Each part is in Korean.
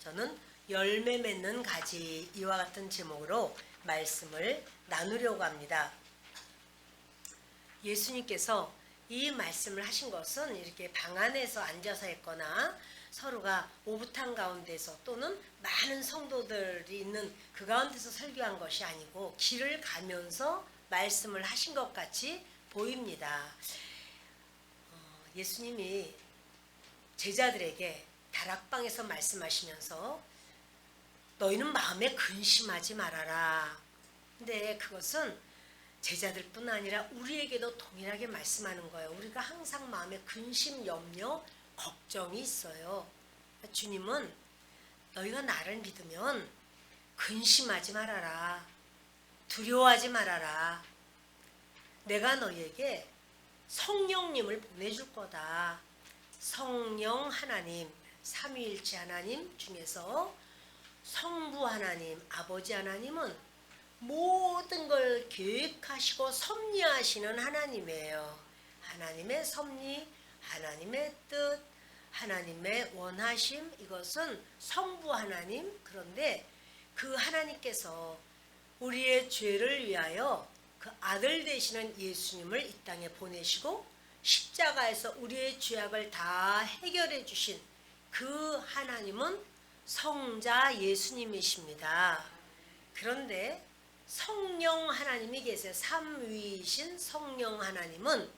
저는 열매 맺는 가지 이와 같은 제목으로 말씀을 나누려고 합니다. 예수님께서 이 말씀을 하신 것은 이렇게 방 안에서 앉아서 했거나 서로가 오붓한 가운데서 또는 많은 성도들이 있는 그 가운데서 설교한 것이 아니고 길을 가면서 말씀을 하신 것 같이 보입니다. 예수님이 제자들에게 다락방에서 말씀하시면서 너희는 마음에 근심하지 말아라. 근데 그것은 제자들뿐 아니라 우리에게도 동일하게 말씀하는 거예요. 우리가 항상 마음에 근심, 염려, 걱정이 있어요. 주님은 너희가 나를 믿으면 근심하지 말아라. 두려워하지 말아라. 내가 너희에게 성령님을 보내줄 거다. 성령 하나님, 삼위일체 하나님 중에서 성부 하나님, 아버지 하나님은 모든 걸 계획하시고 섭리하시는 하나님이에요. 하나님의 섭리, 하나님의 뜻, 하나님의 원하심, 이것은 성부 하나님. 그런데 그 하나님께서 우리의 죄를 위하여 그 아들 되시는 예수님을 이 땅에 보내시고 십자가에서 우리의 죄악을 다 해결해 주신 그 하나님은 성자 예수님이십니다. 그런데 성령 하나님이 계세요. 삼위이신 성령 하나님은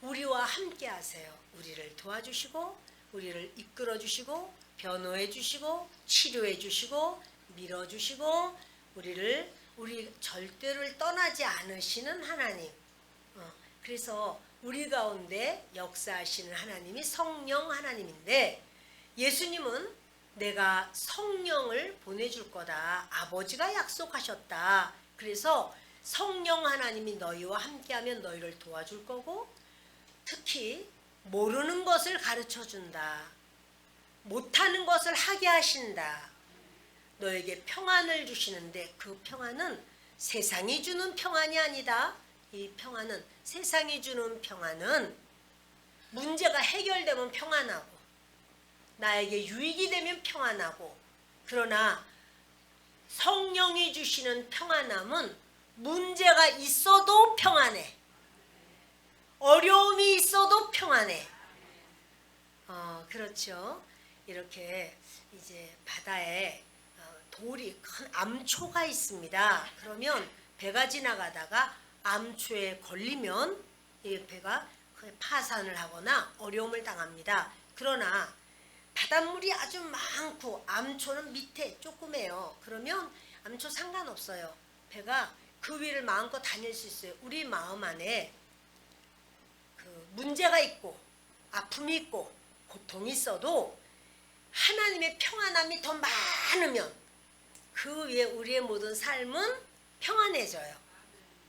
우리와 함께 하세요. 우리를 도와주시고 우리를 이끌어 주시고 변호해 주시고 치료해 주시고 밀어 주시고 우리 절대를 떠나지 않으시는 하나님. 그래서 우리 가운데 역사하시는 하나님이 성령 하나님인데 예수님은 내가 성령을 보내줄 거다. 아버지가 약속하셨다. 그래서 성령 하나님이 너희와 함께하면 너희를 도와줄 거고 특히 모르는 것을 가르쳐 준다. 못하는 것을 하게 하신다. 너에게 평안을 주시는데 그 평안은 세상이 주는 평안이 아니다. 이 평안은 세상이 주는 평안은 문제가 해결되면 평안하고 나에게 유익이 되면 평안하고 그러나 성령이 주시는 평안함은 문제가 있어도 평안해. 어려움이 있어도 평안해. 그렇죠. 이렇게 이제 바다에 돌이 큰 암초가 있습니다. 그러면 배가 지나가다가 암초에 걸리면 이 배가 파산을 하거나 어려움을 당합니다. 그러나 바닷물이 아주 많고 암초는 밑에 조그매요. 그러면 암초 상관없어요. 배가 그 위를 마음껏 다닐 수 있어요. 우리 마음 안에 그 문제가 있고 아픔이 있고 고통이 있어도 하나님의 평안함이 더 많으면 그 위에 우리의 모든 삶은 평안해져요.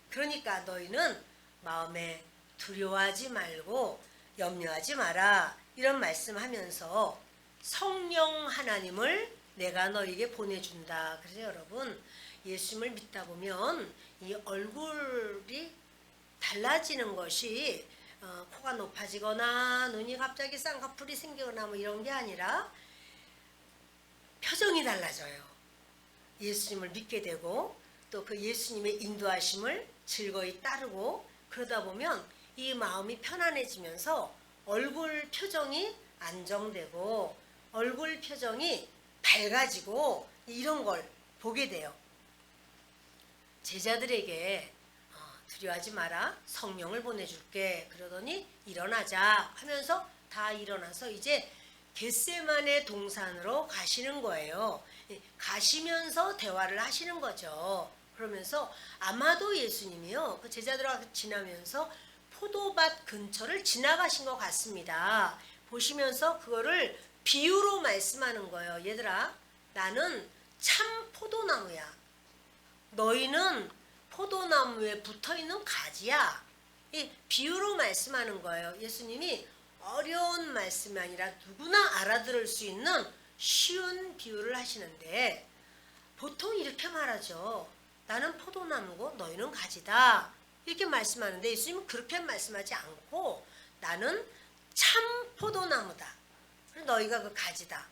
그러니까 너희는 마음에 두려워하지 말고 염려하지 마라. 이런 말씀하면서 성령 하나님을 내가 너에게 보내준다. 그래서 여러분 예수님을 믿다 보면 이 얼굴이 달라지는 것이 코가 높아지거나 눈이 갑자기 쌍꺼풀이 생기거나 뭐 이런 게 아니라 표정이 달라져요. 예수님을 믿게 되고 또 그 예수님의 인도하심을 즐거이 따르고 그러다 보면 이 마음이 편안해지면서 얼굴 표정이 안정되고 얼굴 표정이 밝아지고 이런 걸 보게 돼요. 제자들에게 두려워하지 마라. 성령을 보내줄게. 그러더니 일어나자 하면서 다 일어나서 이제 겟세마네 동산으로 가시는 거예요. 가시면서 대화를 하시는 거죠. 그러면서 아마도 예수님이요 그 제자들하고 지나면서 포도밭 근처를 지나가신 것 같습니다. 보시면서 그거를 비유로 말씀하는 거예요. 얘들아, 나는 참 포도나무야. 너희는 포도나무에 붙어있는 가지야. 이 비유로 말씀하는 거예요. 예수님이 어려운 말씀이 아니라 누구나 알아들을 수 있는 쉬운 비유를 하시는데 보통 이렇게 말하죠. 나는 포도나무고 너희는 가지다. 이렇게 말씀하는데 예수님은 그렇게 말씀하지 않고 나는 참 포도나무다. 너희가 그 가지다.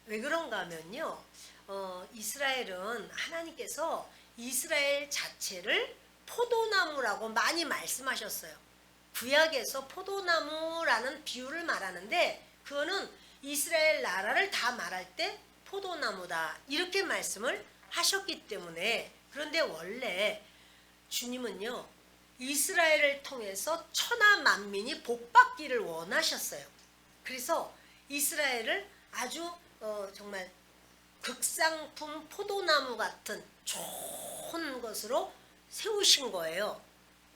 왜 그런가 하면요. 이스라엘은 하나님께서 이스라엘 자체를 포도나무라고 많이 말씀하셨어요. 구약에서 포도나무라는 비유를 말하는데 그거는 이스라엘 나라를 다 말할 때 포도나무다 이렇게 말씀을 하셨기 때문에 그런데 원래 주님은요. 이스라엘을 통해서 천하 만민이 복받기를 원하셨어요. 그래서 이스라엘을 아주 정말 극상품 포도나무 같은 좋은 것으로 세우신 거예요.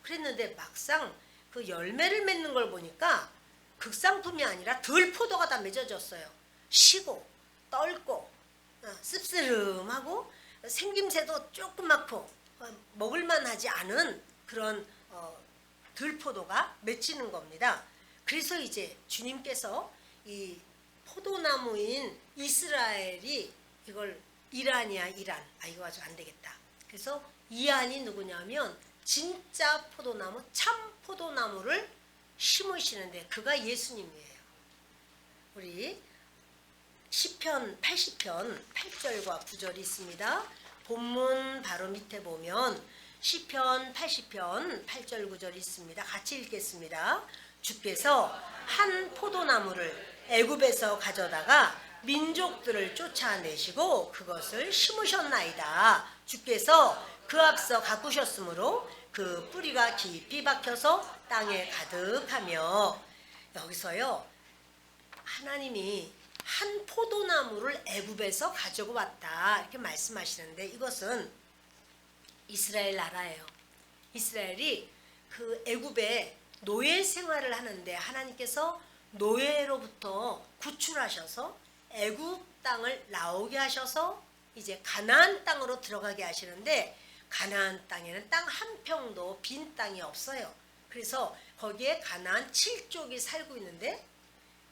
그랬는데 막상 그 열매를 맺는 걸 보니까 극상품이 아니라 들포도가 다 맺어졌어요. 시고 떫고 씁쓸름하고 생김새도 조그맣고 먹을만하지 않은 그런 들포도가 맺히는 겁니다. 그래서 이제 주님께서 이 포도나무인 이스라엘이 이걸 이란이야 이란. 이거 아주 안 되겠다. 그래서 이안이 누구냐면 진짜 포도나무 참 포도나무를 심으시는데 그가 예수님이에요. 우리 시편 80편 8절과 9절이 있습니다. 본문 바로 밑에 보면 시편 80편 8절 9절이 있습니다. 같이 읽겠습니다. 주께서 한 포도나무를 애굽에서 가져다가 민족들을 쫓아내시고 그것을 심으셨나이다. 주께서 그 앞서 가꾸셨으므로 그 뿌리가 깊이 박혀서 땅에 가득하며 여기서요. 하나님이 한 포도나무를 애굽에서 가지고 왔다 이렇게 말씀하시는데 이것은 이스라엘 나라예요. 이스라엘이 그 애굽에 노예 생활을 하는데 하나님께서 노예로부터 구출하셔서 애굽 땅을 나오게 하셔서 이제 가나안 땅으로 들어가게 하시는데 가나안 땅에는 땅 한 평도 빈 땅이 없어요. 그래서 거기에 가나안 7족이 살고 있는데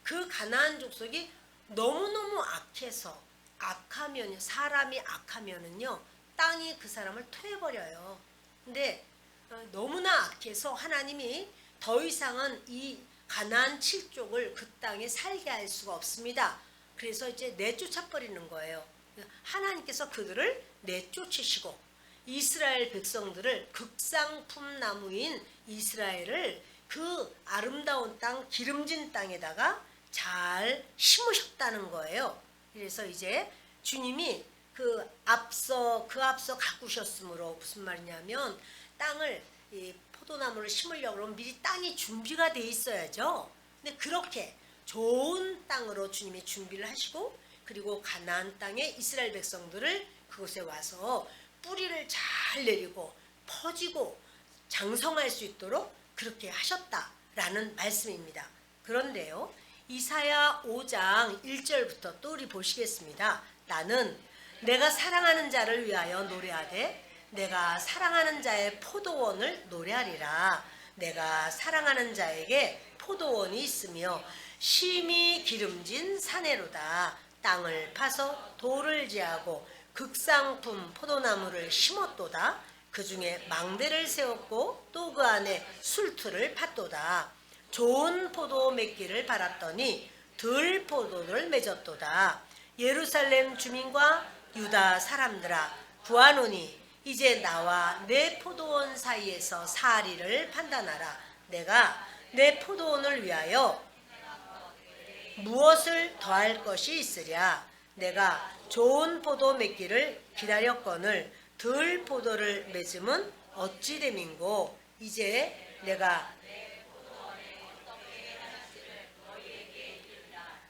그 가나안 족속이 너무너무 악해서 악하면 사람이 악하면은요 땅이 그 사람을 토해버려요. 근데 너무나 악해서 하나님이 더 이상은 이 가나안 7족을 그 땅에 살게 할 수가 없습니다. 그래서 이제 내쫓아 버리는 거예요. 하나님께서 그들을 내쫓으시고 이스라엘 백성들을 극상품 나무인 이스라엘을 그 아름다운 땅 기름진 땅에다가 잘 심으셨다는 거예요. 그래서 이제 주님이 그 앞서 가꾸셨으므로 무슨 말이냐면 땅을 이 포도나무를 심으려고 그러면 미리 땅이 준비가 돼 있어야죠. 근데 그렇게 좋은 땅으로 주님이 준비를 하시고 그리고 가나안 땅에 이스라엘 백성들을 그곳에 와서 뿌리를 잘 내리고 퍼지고 장성할 수 있도록 그렇게 하셨다라는 말씀입니다. 그런데요. 이사야 5장 1절부터 또 우리 보시겠습니다. 나는 내가 사랑하는 자를 위하여 노래하되 내가 사랑하는 자의 포도원을 노래하리라. 내가 사랑하는 자에게 포도원이 있으며 심히 기름진 사내로다. 땅을 파서 돌을 제하고 극상품 포도나무를 심었도다. 그 중에 망대를 세웠고 또 그 안에 술틀을 팠도다. 좋은 포도 맺기를 바랐더니 들 포도를 맺었도다. 예루살렘 주민과 유다 사람들아 구하노니 이제 나와 내 포도원 사이에서 사리를 판단하라. 내가 내 포도원을 위하여 무엇을 더할 것이 있으랴. 내가 좋은 포도 맺기를 기다렸거늘 들 포도를 맺음은 어찌 됨인고. 이제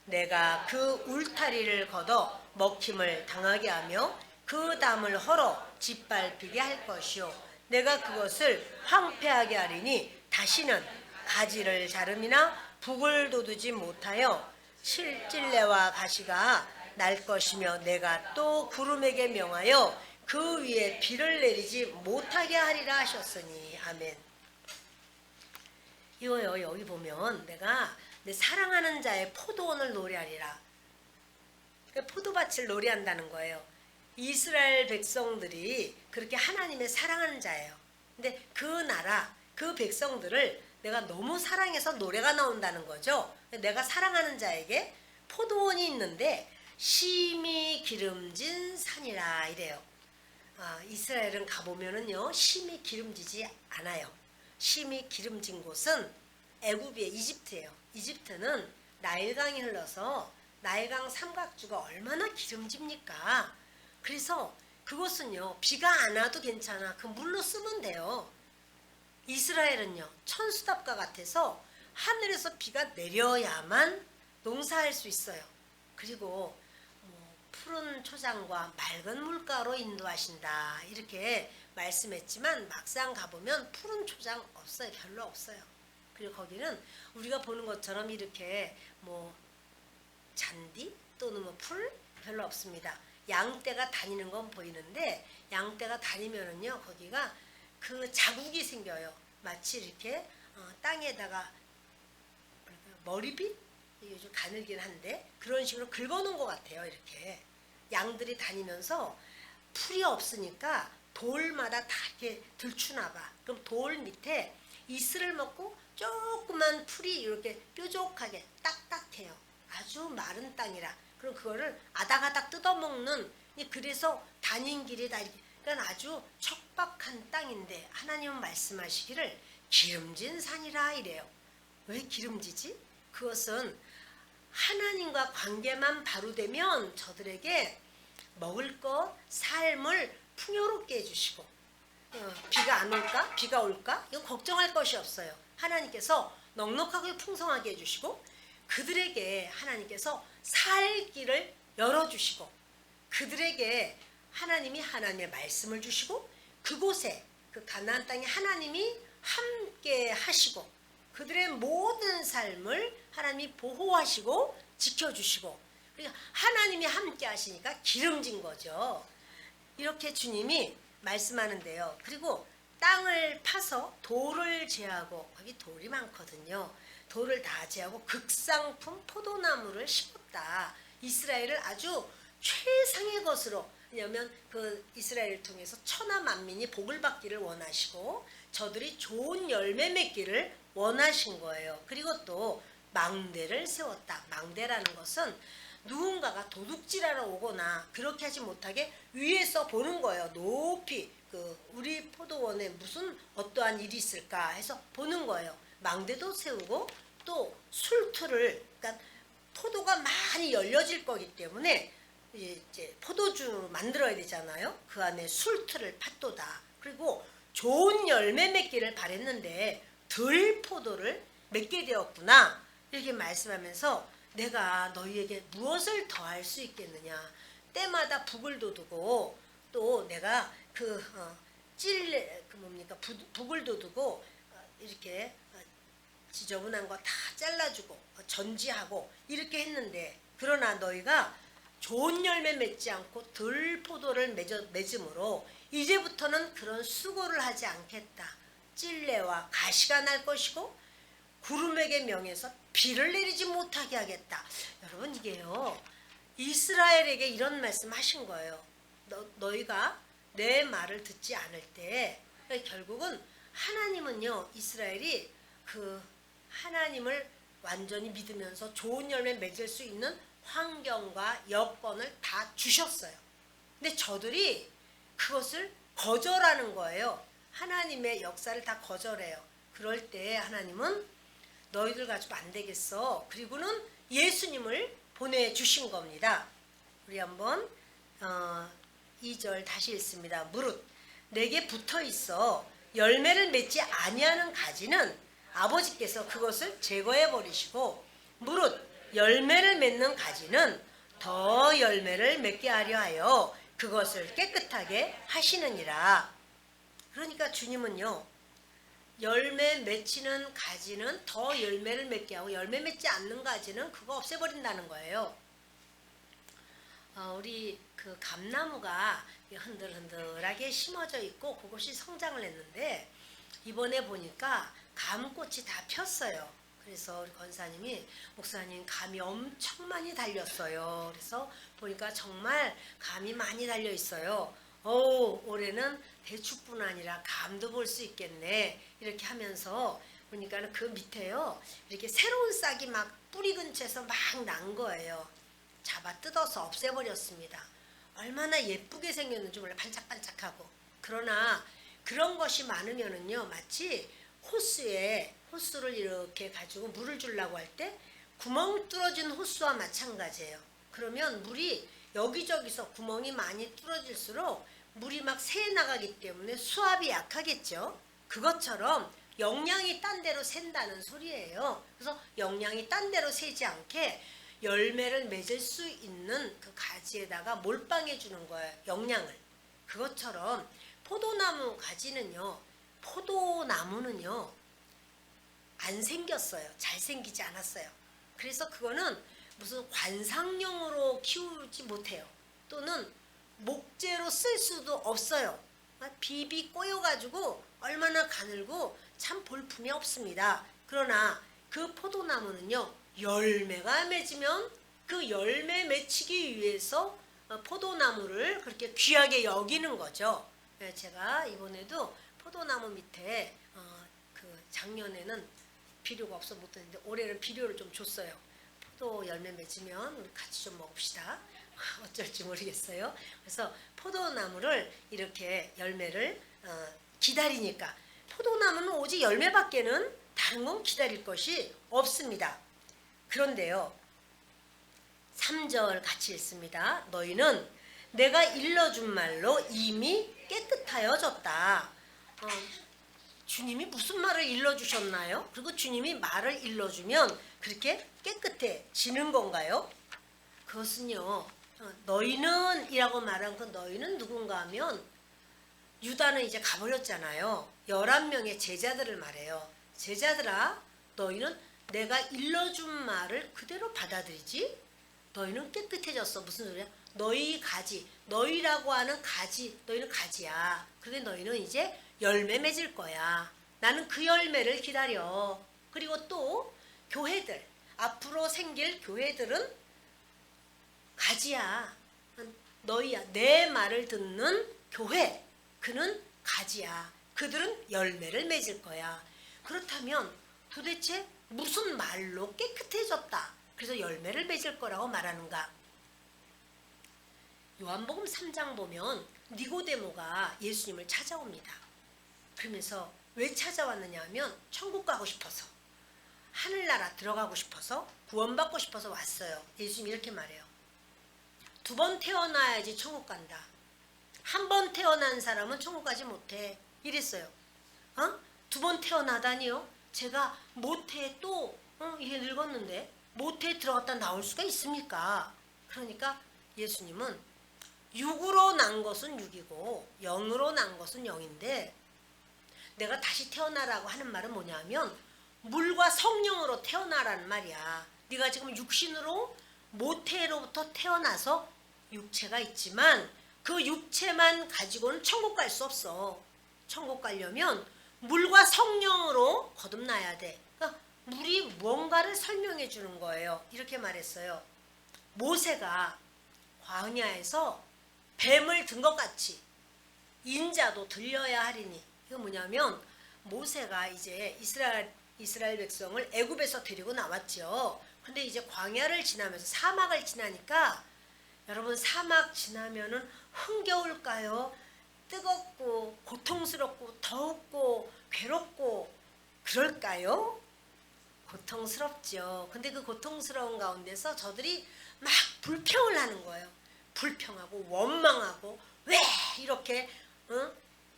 내가 그 울타리를 걷어 먹힘을 당하게 하며 그 담을 헐어 짓밟히게 할 것이요 내가 그것을 황폐하게 하리니 다시는 가지를 자름이나 북을 돋우지 못하여 실찔레와 가시가 날 것이며 내가 또 구름에게 명하여 그 위에 비를 내리지 못하게 하리라 하셨으니. 아멘. 이거요. 여기 보면 내가 내 사랑하는 자의 포도원을 노래하리라. 포도밭을 노래한다는 거예요. 이스라엘 백성들이 그렇게 하나님의 사랑하는 자예요. 근데 그 나라, 그 백성들을 내가 너무 사랑해서 노래가 나온다는 거죠. 내가 사랑하는 자에게 포도원이 있는데 심이 기름진 산이라 이래요. 이스라엘은 가보면은요 심이 기름지지 않아요. 심이 기름진 곳은 애굽의 이집트예요. 이집트는 나일강이 흘러서 나일강 삼각주가 얼마나 기름집니까? 그래서 그곳은요 비가 안 와도 괜찮아. 그 물로 쓰면 돼요. 이스라엘은요 천수답과 같아서 하늘에서 비가 내려야만 농사할 수 있어요. 그리고 푸른 초장과 맑은 물가로 인도하신다 이렇게 말씀했지만 막상 가보면 푸른 초장 없어요. 별로 없어요. 그리고 거기는 우리가 보는 것처럼 이렇게 잔디 또는 풀 별로 없습니다. 양떼가 다니는 건 보이는데 양떼가 다니면은요 거기가 그 자국이 생겨요. 마치 이렇게 땅에다가 머리빗 이게 좀 가늘긴 한데 그런 식으로 긁어놓은 것 같아요. 이렇게 양들이 다니면서 풀이 없으니까 돌마다 다 이렇게 들추나 봐. 그럼 돌 밑에 이슬을 먹고 조그만 풀이 이렇게 뾰족하게 딱딱해요. 아주 마른 땅이라. 그럼 그거를 아닥아닥 뜯어먹는 그래서 다닌 길이 다 이렇게 그러니까 아주 척박한 땅인데 하나님은 말씀하시기를 기름진 산이라 이래요. 왜 기름지지? 그것은 하나님과 관계만 바로 되면 저들에게 먹을 것, 삶을 풍요롭게 해주시고 비가 안 올까? 비가 올까? 이거 걱정할 것이 없어요. 하나님께서 넉넉하게 풍성하게 해주시고 그들에게 하나님께서 살 길을 열어주시고 그들에게 하나님이 하나님의 말씀을 주시고 그곳에 그 가나안 땅에 하나님이 함께 하시고 그들의 모든 삶을 하나님이 보호하시고 지켜주시고 그러니까 하나님이 함께 하시니까 기름진 거죠. 이렇게 주님이 말씀하는데요. 그리고 땅을 파서 돌을 제하고 거기 돌이 많거든요. 돌을 다 제하고 극상품 포도나무를 심었다. 이스라엘을 아주 최상의 것으로 왜냐하면 그 이스라엘을 통해서 천하 만민이 복을 받기를 원하시고 저들이 좋은 열매 맺기를 원하신 거예요. 그리고 또 망대를 세웠다. 망대라는 것은 누군가가 도둑질하러 오거나 그렇게 하지 못하게 위에서 보는 거예요. 높이 우리 포도원에 무슨 어떠한 일이 있을까 해서 보는 거예요. 망대도 세우고 또 술틀을 그러니까 포도가 많이 열려질 거기 때문에 이제 포도주 만들어야 되잖아요. 그 안에 술틀을 팥도다. 그리고 좋은 열매 맺기를 바랬는데 덜 포도를 맺게 되었구나. 이렇게 말씀하면서 내가 너희에게 무엇을 더할 수 있겠느냐. 때마다 북을 돋우고 또 내가 북을 돋우고 이렇게 지저분한 거 다 잘라주고 전지하고 이렇게 했는데 그러나 너희가 좋은 열매 맺지 않고 덜 포도를 맺음으로 이제부터는 그런 수고를 하지 않겠다. 찔레와 가시가 날 것이고 구름에게 명해서 비를 내리지 못하게 하겠다. 여러분 이게요. 이스라엘에게 이런 말씀 하신 거예요. 너희가 내 말을 듣지 않을 때 결국은 하나님은요. 이스라엘이 하나님을 완전히 믿으면서 좋은 열매 맺을 수 있는 환경과 여건을 다 주셨어요. 근데 저들이 그것을 거절하는 거예요. 하나님의 역사를 다 거절해요. 그럴 때 하나님은 너희들 가지고 안 되겠어. 그리고는 예수님을 보내주신 겁니다. 우리 한번 2절 다시 읽습니다. 무릇 내게 붙어있어 열매를 맺지 아니하는 가지는 아버지께서 그것을 제거해 버리시고 무릇 열매를 맺는 가지는 더 열매를 맺게 하려 하여 그것을 깨끗하게 하시느니라. 그러니까 주님은요. 열매 맺히는 가지는 더 열매를 맺게 하고 열매 맺지 않는 가지는 그거 없애버린다는 거예요. 우리 감나무가 흔들흔들하게 심어져 있고 그것이 성장을 했는데 이번에 보니까 감꽃이 다 폈어요. 그래서 우리 권사님이 목사님 감이 엄청 많이 달렸어요. 그래서 보니까 정말 감이 많이 달려 있어요. 올해는 대추뿐 아니라 감도 볼 수 있겠네. 이렇게 하면서 보니까 그 밑에요. 이렇게 새로운 싹이 막 뿌리 근처에서 막 난 거예요. 잡아 뜯어서 없애버렸습니다. 얼마나 예쁘게 생겼는지 몰라. 반짝반짝하고. 그러나 그런 것이 많으면은요, 마치 호수를 이렇게 가지고 물을 주려고 할 때 구멍 뚫어진 호수와 마찬가지예요. 그러면 물이 여기저기서 구멍이 많이 뚫어질수록 물이 막 새 나가기 때문에 수압이 약하겠죠. 그것처럼 영양이 딴 데로 샌다는 소리예요. 그래서 영양이 딴 데로 새지 않게 열매를 맺을 수 있는 그 가지에다가 몰빵해 주는 거예요. 영양을. 그것처럼 포도나무 가지는요, 포도나무는요, 안 생겼어요. 잘 생기지 않았어요. 그래서 그거는 무슨 관상용으로 키우지 못해요. 또는 목재로 쓸 수도 없어요. 비비 꼬여가지고 얼마나 가늘고 참 볼품이 없습니다. 그러나 그 포도나무는요, 열매가 맺으면 그 열매 맺히기 위해서 포도나무를 그렇게 귀하게 여기는 거죠. 제가 이번에도 포도나무 밑에 그 작년에는 비료가 없어 못 했는데 올해는 비료를 좀 줬어요. 포도 열매 맺으면 우리 같이 좀 먹읍시다. 어쩔지 모르겠어요. 그래서 포도나무를 이렇게 열매를 기다리니까 포도나무는 오직 열매밖에는 다른 건 기다릴 것이 없습니다. 그런데요, 3절 같이 읽습니다. 너희는 내가 일러준 말로 이미 깨끗하여졌다. 주님이 무슨 말을 일러주셨나요? 그리고 주님이 말을 일러주면 그렇게 깨끗해지는 건가요? 그것은요, 너희는 이라고 말한 그 너희는 누군가 하면 유다는 이제 가버렸잖아요. 11명의 제자들을 말해요. 제자들아, 너희는 내가 일러준 말을 그대로 받아들이지? 너희는 깨끗해졌어. 무슨 소리야? 너희 가지, 너희라고 하는 가지, 너희는 가지야. 그게 너희는 이제 열매 맺을 거야. 나는 그 열매를 기다려. 그리고 또 교회들, 앞으로 생길 교회들은 가지야. 너희야. 내 말을 듣는 교회, 그는 가지야. 그들은 열매를 맺을 거야. 그렇다면 도대체 무슨 말로 깨끗해졌다, 그래서 열매를 맺을 거라고 말하는가? 요한복음 3장 보면 니고데모가 예수님을 찾아옵니다. 그러면서 왜 찾아왔느냐 하면 천국 가고 싶어서, 하늘나라 들어가고 싶어서, 구원받고 싶어서 왔어요. 예수님이 이렇게 말해요. 2번 태어나야지 천국 간다. 1번 태어난 사람은 천국 가지 못해. 이랬어요. 2번 태어나다니요? 제가 모태에 또 이게 늙었는데 모태에 들어갔다 나올 수가 있습니까? 그러니까 예수님은 육으로 난 것은 육이고 영으로 난 것은 영인데, 내가 다시 태어나라고 하는 말은 뭐냐면 물과 성령으로 태어나라는 말이야. 네가 지금 육신으로 모태로부터 태어나서 육체가 있지만 그 육체만 가지고는 천국 갈 수 없어. 천국 가려면 물과 성령으로 거듭나야 돼. 그러니까 물이 뭔가를 설명해 주는 거예요. 이렇게 말했어요. 모세가 광야에서 뱀을 든 것 같이 인자도 들려야 하리니. 이거 뭐냐면 모세가 이제 이스라엘 백성을 애굽에서 데리고 나왔죠. 근데 이제 광야를 지나면서 사막을 지나니까, 여러분 사막 지나면은 흥겨울까요? 뜨겁고 고통스럽고 더웁고 괴롭고 그럴까요? 고통스럽죠. 근데 그 고통스러운 가운데서 저들이 막 불평을 하는 거예요. 불평하고 원망하고, 왜 이렇게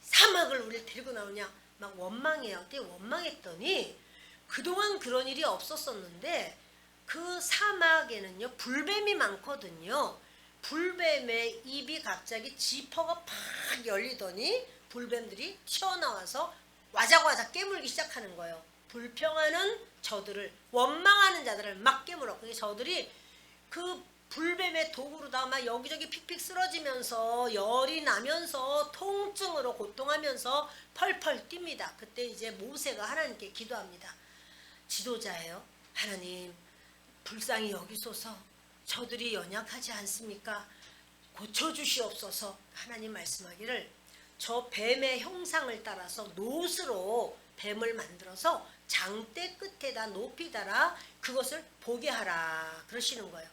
사막을 우리를 데리고 나오냐 막 원망해요. 그때 원망했더니 그동안 그런 일이 없었었는데 그 사막에는요 불뱀이 많거든요. 불뱀의 입이 갑자기 지퍼가 팍 열리더니 불뱀들이 튀어나와서 와작와작 깨물기 시작하는 거예요. 불평하는 저들을, 원망하는 자들을 막 깨물어. 그게 저들이 그 불뱀의 도구로다가 막 여기저기 픽픽 쓰러지면서 열이 나면서 통증으로 고통하면서 펄펄 뜁니다. 그때 이제 모세가 하나님께 기도합니다. 지도자예요. 하나님, 불쌍히 여기소서. 저들이 연약하지 않습니까? 고쳐주시옵소서. 하나님 말씀하기를, 저 뱀의 형상을 따라서 놋으로 뱀을 만들어서 장대 끝에다 높이 달아 그것을 보게 하라 그러시는 거예요.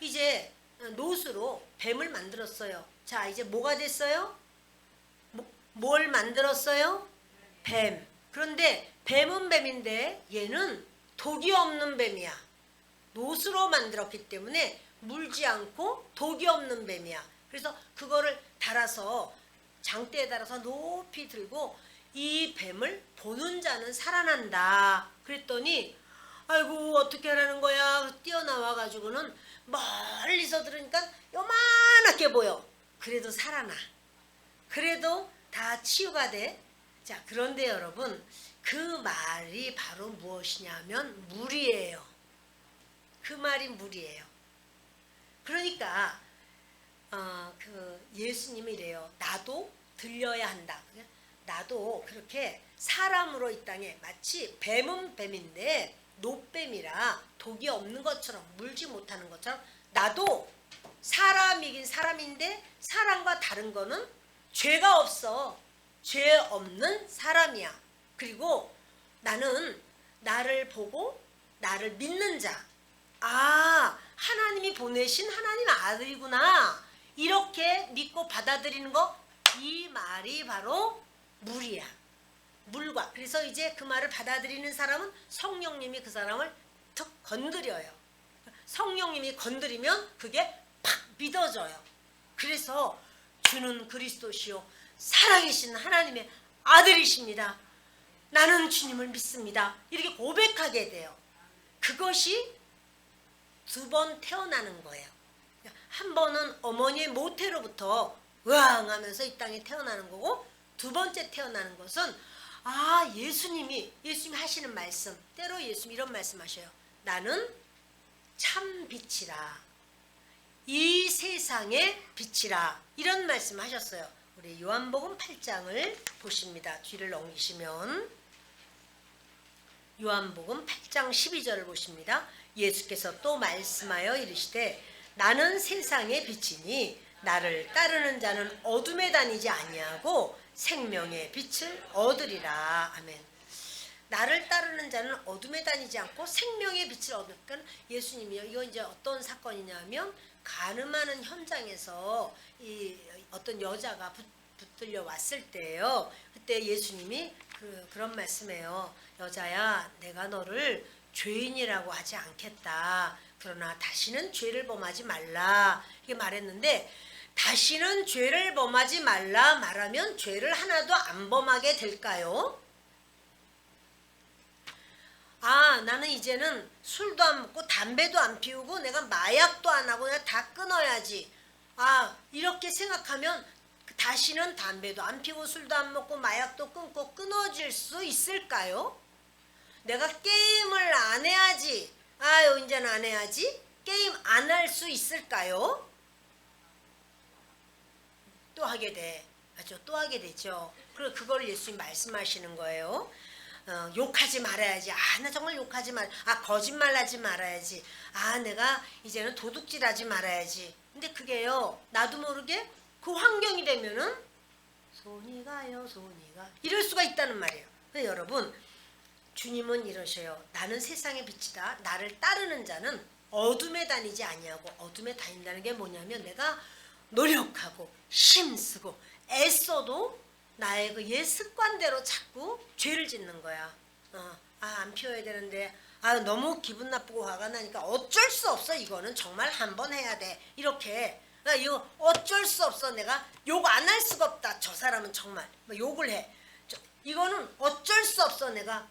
이제 노수로 뱀을 만들었어요. 자, 이제 뭐가 됐어요? 뭘 만들었어요? 뱀. 그런데 뱀은 뱀인데 얘는 독이 없는 뱀이야. 노수로 만들었기 때문에 물지 않고 독이 없는 뱀이야. 그래서 그거를 달아서 장대에 달아서 높이 들고 이 뱀을 보는 자는 살아난다. 그랬더니 아이고 어떻게 하라는 거야. 뛰어나와 가지고는 멀리서 들으니까 요만하게 보여. 그래도 살아나. 그래도 다 치유가 돼. 자, 그런데 여러분 그 말이 바로 무엇이냐면 물이에요. 그 말이 물이에요. 그러니까 예수님이 이래요. 나도 들려야 한다. 나도 그렇게 사람으로 이 땅에 마치 뱀은 뱀인데 노뱀이라 독이 없는 것처럼 물지 못하는 것처럼 나도 사람이긴 사람인데 사람과 다른 거는 죄가 없어. 죄 없는 사람이야. 그리고 나는 나를 보고 나를 믿는 자. 아, 하나님이 보내신 하나님 아들이구나. 이렇게 믿고 받아들이는 거, 이 말이 바로 물이야. 물과. 그래서 이제 그 말을 받아들이는 사람은 성령님이 그 사람을 툭 건드려요. 성령님이 건드리면 그게 팍 믿어져요. 그래서 주는 그리스도시요 살아계신 하나님의 아들이십니다. 나는 주님을 믿습니다. 이렇게 고백하게 돼요. 그것이 두 번 태어나는 거예요. 한 번은 어머니의 모태로부터 으앙 하면서 이 땅에 태어나는 거고, 두 번째 태어나는 것은 예수님이 하시는 말씀, 때로 예수님이 이런 말씀하셔요. 나는 참 빛이라, 이 세상의 빛이라, 이런 말씀하셨어요. 우리 요한복음 8장을 보십니다. 뒤를 넘기시면 요한복음 8장 12절을 보십니다. 예수께서 또 말씀하여 이르시되 나는 세상의 빛이니 나를 따르는 자는 어둠에 다니지 아니하고 생명의 빛을 얻으리라. 아멘. 나를 따르는 자는 어둠에 다니지 않고 생명의 빛을 얻을. 그러니까 예수님이요. 이거 이제 어떤 사건이냐면 간음하는 현장에서 이 어떤 여자가 붙들려 왔을 때예요. 그때 예수님이 그런 말씀해요. 여자야, 내가 너를 죄인이라고 하지 않겠다. 그러나 다시는 죄를 범하지 말라. 이렇게 말했는데, 다시는 죄를 범하지 말라 말하면 죄를 하나도 안 범하게 될까요? 나는 이제는 술도 안 먹고 담배도 안 피우고 내가 마약도 안 하고 내가 다 끊어야지. 이렇게 생각하면 다시는 담배도 안 피우고 술도 안 먹고 마약도 끊고 끊어질 수 있을까요? 내가 게임을 안 해야지. 이제는 안 해야지. 게임 안 할 수 있을까요? 또 하게 돼. 맞죠? 또 하게 되죠. 그리고 그걸 예수님 말씀하시는 거예요. 욕하지 말아야지. 나 정말 욕하지 말. 거짓말하지 말아야지. 내가 이제는 도둑질하지 말아야지. 근데 그게요, 나도 모르게 그 환경이 되면은 손이 가요, 손이 가. 이럴 수가 있다는 말이에요. 근데 여러분, 주님은 이러셔요. 나는 세상의 빛이다. 나를 따르는 자는 어둠에 다니지 아니하고, 어둠에 다닌다는 게 뭐냐면 내가 노력하고 힘쓰고 애써도 나의 그 옛 습관대로 자꾸 죄를 짓는 거야. 안 피워야 되는데 너무 기분 나쁘고 화가 나니까 어쩔 수 없어. 이거는 정말 한번 해야 돼. 이렇게 이거 어쩔 수 없어. 내가 욕 안 할 수가 없다. 저 사람은 정말 욕을 해. 이거는 어쩔 수 없어. 내가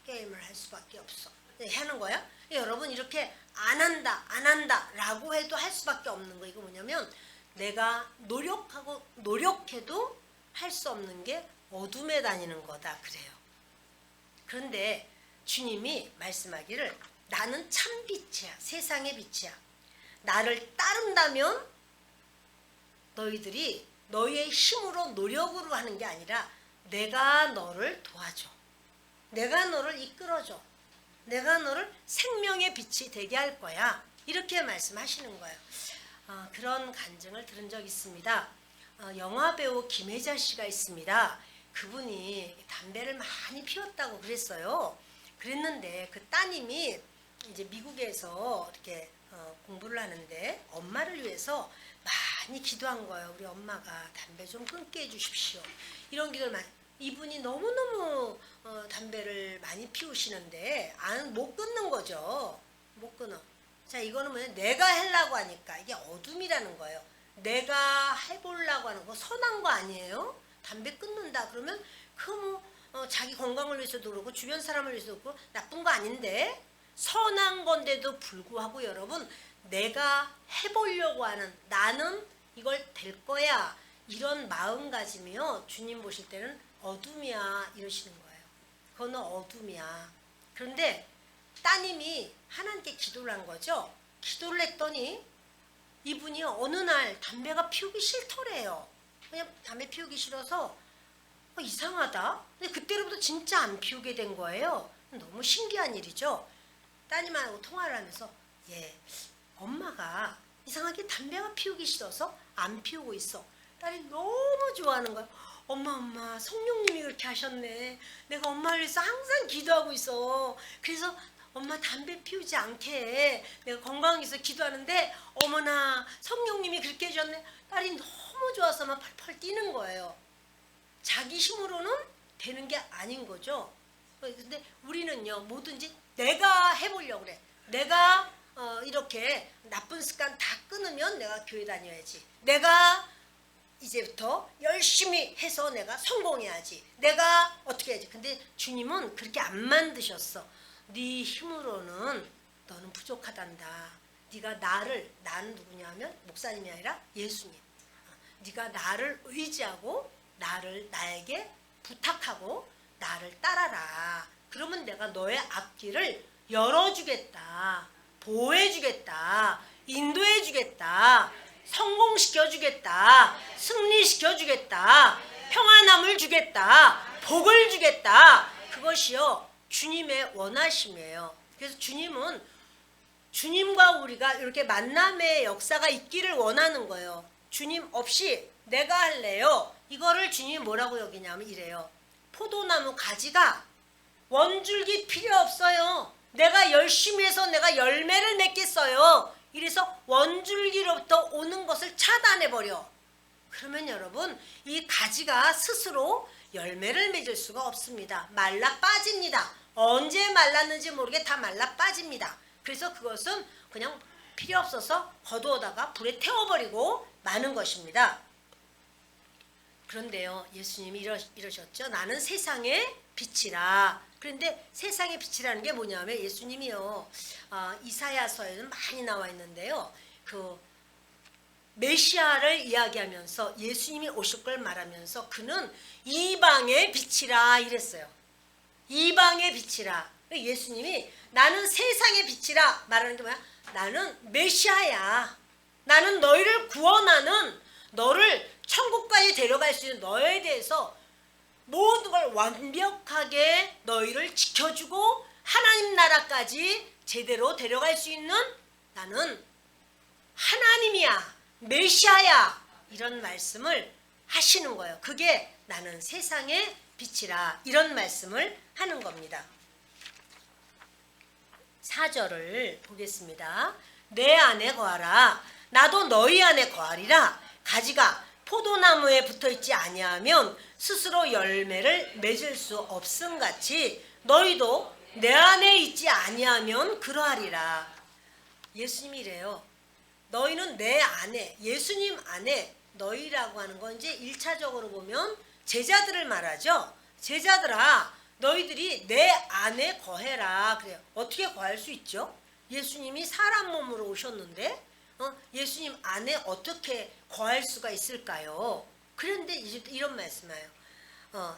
게임을 할 수밖에 없어. 하는 거야. 여러분, 이렇게 안 한다 라고 해도 할 수밖에 없는 거. 이거 뭐냐면 내가 노력해도 할 수 없는 게 어둠에 다니는 거다. 그래요. 그런데 주님이 말씀하기를 나는 참 빛이야. 세상의 빛이야. 나를 따른다면 너희들이 너희의 힘으로 노력으로 하는 게 아니라 내가 너를 도와줘. 내가 너를 이끌어줘. 내가 너를 생명의 빛이 되게 할 거야. 이렇게 말씀하시는 거예요. 그런 간증을 들은 적 있습니다. 영화배우 김혜자 씨가 있습니다. 그분이 담배를 많이 피웠다고 그랬어요. 그랬는데 그 따님이 이제 미국에서 이렇게 공부를 하는데 엄마를 위해서 많이 기도한 거예요. 우리 엄마가 담배 좀 끊게 해주십시오. 이런 기도를 많이. 이분이 너무너무 담배를 많이 피우시는데 못 끊는 거죠. 못 끊어. 자, 이거는 뭐냐? 내가 하려고 하니까 이게 어둠이라는 거예요. 내가 해보려고 하는 거 선한 거 아니에요? 담배 끊는다 그러면 자기 건강을 위해서도 그렇고 주변 사람을 위해서도 그렇고 나쁜 거 아닌데 선한 건데도 불구하고 여러분 내가 해보려고 하는 나는 이걸 될 거야 이런 마음가짐이요 주님 보실 때는 어둠이야 이러시는 거예요. 그거는 어둠이야. 그런데 따님이 하나님께 기도를 한 거죠. 기도를 했더니 이분이 어느 날 담배가 피우기 싫더래요. 그냥 담배 피우기 싫어서 이상하다. 근데 그때로부터 진짜 안 피우게 된 거예요. 너무 신기한 일이죠. 따님하고 통화를 하면서 엄마가 이상하게 담배가 피우기 싫어서 안 피우고 있어. 딸이 너무 좋아하는 거야. 엄마 성령님이 그렇게 하셨네. 내가 엄마를 위해서 항상 기도하고 있어. 그래서 엄마 담배 피우지 않게 내가 건강하기 위해서 기도하는데 어머나 성령님이 그렇게 해주셨네. 딸이 너무 좋아서 막 펄펄 뛰는 거예요. 자기 힘으로는 되는 게 아닌 거죠. 근데 우리는요 뭐든지 내가 해보려고 그래. 내가 이렇게 나쁜 습관 다 끊으면 내가 교회 다녀야지. 내가 이제부터 열심히 해서 내가 성공해야지. 내가 어떻게 해야지. 근데 주님은 그렇게 안 만드셨어. 네 힘으로는 너는 부족하단다. 네가 나는 누구냐 하면 목사님이 아니라 예수님. 네가 나를 의지하고 나에게 부탁하고 나를 따라라. 그러면 내가 너의 앞길을 열어주겠다. 보호해주겠다. 인도해주겠다. 성공시켜주겠다. 승리시켜주겠다. 평안함을 주겠다. 복을 주겠다. 그것이요 주님의 원하심이에요. 그래서 주님은 주님과 우리가 이렇게 만남의 역사가 있기를 원하는 거예요. 주님 없이 내가 할래요. 이거를 주님이 뭐라고 여기냐면 이래요. 포도나무 가지가 원줄기 필요 없어요. 내가 열심히 해서 내가 열매를 맺겠어요. 이래서 원줄기로부터 오는 것을 차단해버려. 그러면 여러분 이 가지가 스스로 열매를 맺을 수가 없습니다. 말라 빠집니다. 언제 말랐는지 모르게 다 말라 빠집니다. 그래서 그것은 그냥 필요 없어서 거두어다가 불에 태워버리고 마는 것입니다. 그런데요 예수님이 이러셨죠. 나는 세상의 빛이라. 그런데 세상의 빛이라는 게 뭐냐면 예수님이요 이사야서에는 많이 나와 있는데요 그 메시아를 이야기하면서 예수님이 오실 걸 말하면서 그는 이방의 빛이라 이랬어요. 이방의 빛이라. 예수님이 나는 세상의 빛이라 말하는 게 뭐야? 나는 메시아야. 나는 너희를 구원하는 너를 천국까지 데려갈 수 있는 너에 대해서 모든 걸 완벽하게 너희를 지켜주고 하나님 나라까지 제대로 데려갈 수 있는 나는 하나님이야. 메시아야. 이런 말씀을 하시는 거예요. 그게 나는 세상의 빛이라 이런 말씀을 하는 겁니다. 4절을 보겠습니다. 내 안에 거하라. 나도 너희 안에 거하리라. 가지가 포도나무에 붙어있지 아니하면 스스로 열매를 맺을 수 없음같이 너희도 내 안에 있지 아니하면 그러하리라. 예수님이 이래요. 너희는 내 안에 예수님 안에 너희라고 하는 건 이제 1차적으로 보면 제자들을 말하죠. 제자들아 너희들이 내 안에 거해라. 그래요. 어떻게 거할 수 있죠? 예수님이 사람 몸으로 오셨는데 예수님 안에 어떻게 거할 수가 있을까요? 그런데 이런 말씀이에요.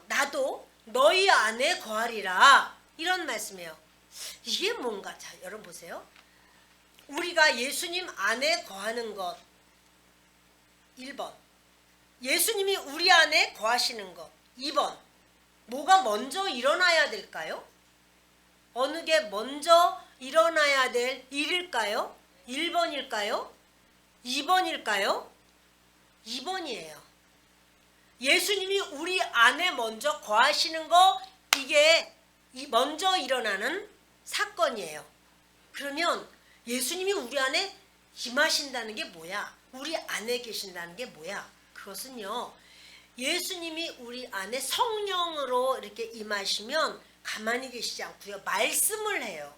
나도 너희 안에 거하리라. 이런 말씀이에요. 이게 뭔가? 자, 여러분 보세요. 우리가 예수님 안에 거하는 것 1번. 예수님이 우리 안에 거하시는 것 2번. 뭐가 먼저 일어나야 될까요? 어느 게 먼저 일어나야 될 일일까요? 1번일까요? 2번일까요? 2번이에요. 예수님이 우리 안에 먼저 거하시는 거 이게 먼저 일어나는 사건이에요. 그러면 예수님이 우리 안에 임하신다는 게 뭐야? 우리 안에 계신다는 게 뭐야? 그것은요, 예수님이 우리 안에 성령으로 이렇게 임하시면 가만히 계시지 않고요, 말씀을 해요.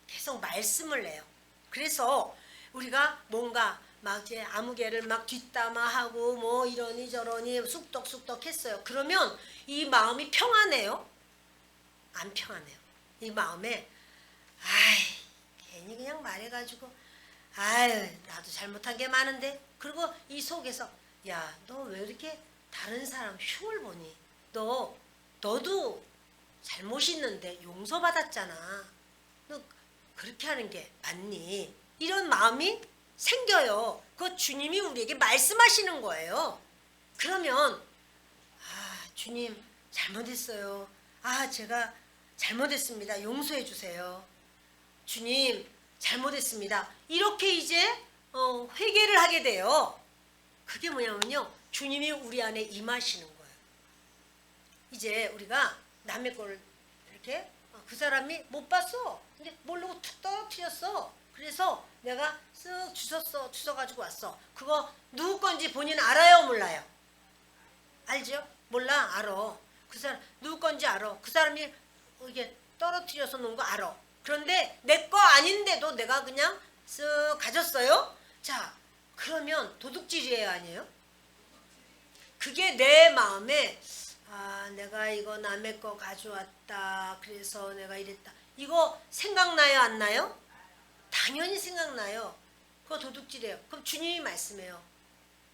계속 말씀을 해요. 그래서 우리가 뭔가 막 이제 아무개를 막 뒷담화하고 뭐 이러니 저러니 쑥덕쑥덕 했어요. 그러면 이 마음이 평안해요? 안 평안해요. 이 마음에 괜히 그냥 말해가지고 나도 잘못한 게 많은데, 그리고 이 속에서 야, 너 왜 이렇게 다른 사람 흉을 보니? 너도 잘못 있는데 용서받았잖아. 너 그렇게 하는 게 맞니? 이런 마음이 생겨요. 그 주님이 우리에게 말씀하시는 거예요. 그러면 주님 잘못했어요. 제가 잘못했습니다. 용서해 주세요. 주님 잘못했습니다. 이렇게 이제 회개를 하게 돼요. 그게 뭐냐면요, 주님이 우리 안에 임하시는 거예요. 이제 우리가 남의 걸 이렇게 그 사람이 못 봤어. 근데 모르고 툭 떨어뜨렸어. 그래서 내가 쓱 주워가지고 왔어. 그거 누구 건지 본인 알아요, 몰라요? 알죠? 몰라, 알아. 그 사람 누구 건지 알아. 그 사람이 이게 떨어뜨려서 놓은 거 알아. 그런데 내 거 아닌데도 내가 그냥 쓱 가졌어요. 자, 그러면 도둑질이에요, 아니에요? 그게 내 마음에 내가 이거 남의 거 가져왔다, 그래서 내가 이랬다, 이거 생각나요, 안 나요? 당연히 생각나요. 그거 도둑질이에요. 그럼 주님이 말씀해요.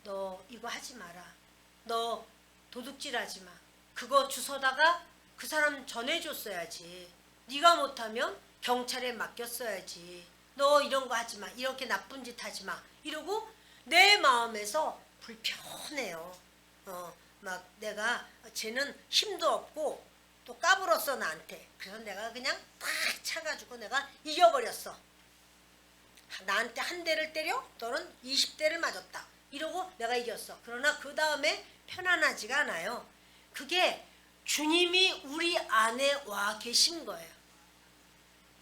너 이거 하지 마라. 너 도둑질하지 마. 그거 주워다가 그 사람 전해줬어야지. 네가 못하면 경찰에 맡겼어야지. 너 이런 거 하지 마. 이렇게 나쁜 짓 하지 마. 이러고 내 마음에서 불편해요. 막 내가 쟤는 힘도 없고 또 까불었어 나한테. 그래서 내가 그냥 팍 차가지고 내가 이겨버렸어. 나한테 한 대를 때려? 너는 20대를 맞았다. 이러고 내가 이겼어. 그러나 그 다음에 편안하지가 않아요. 그게 주님이 우리 안에 와 계신 거예요.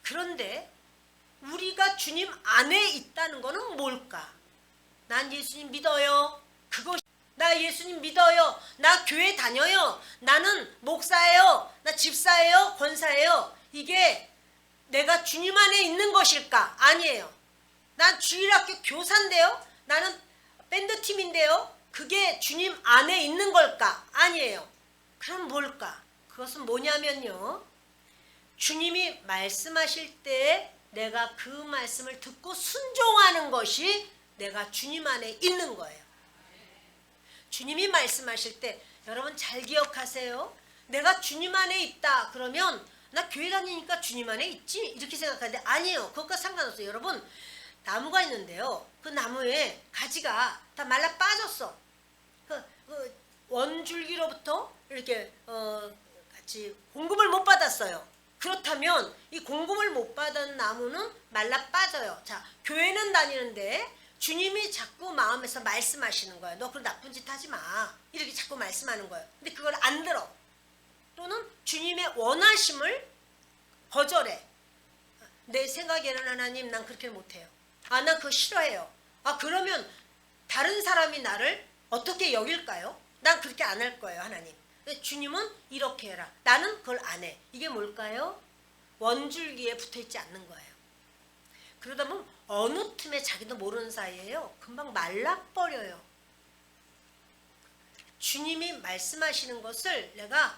그런데 우리가 주님 안에 있다는 거는 뭘까? 난 예수님 믿어요. 나 예수님 믿어요. 나 교회 다녀요. 나는 목사예요. 나 집사예요. 권사예요. 이게 내가 주님 안에 있는 것일까? 아니에요. 난 주일학교 교사인데요. 나는 밴드팀인데요. 그게 주님 안에 있는 걸까? 아니에요. 그럼 뭘까? 그것은 뭐냐면요, 주님이 말씀하실 때 내가 그 말씀을 듣고 순종하는 것이 내가 주님 안에 있는 거예요. 주님이 말씀하실 때 여러분 잘 기억하세요. 내가 주님 안에 있다 그러면 나 교회 다니니까 주님 안에 있지 이렇게 생각하는데 아니에요. 그것과 상관없어요. 여러분, 나무가 있는데요, 그 나무에 가지가 다 말라 빠졌어. 그 원줄기로부터 이렇게 같이 공급을 못 받았어요. 그렇다면 이 공급을 못 받은 나무는 말라 빠져요. 자, 교회는 다니는데 주님이 자꾸 마음에서 말씀하시는 거예요. 너 그런 나쁜 짓 하지 마. 이렇게 자꾸 말씀하는 거예요. 근데 그걸 안 들어. 또는 주님의 원하심을 거절해. 내 생각에는 하나님 난 그렇게 못해요. 난 그거 싫어해요. 그러면 다른 사람이 나를 어떻게 여길까요? 난 그렇게 안 할 거예요, 하나님. 주님은 이렇게 해라. 나는 그걸 안 해. 이게 뭘까요? 원줄기에 붙어있지 않는 거예요. 그러다 보면 어느 틈에 자기도 모르는 사이에요, 금방 말라버려요. 주님이 말씀하시는 것을 내가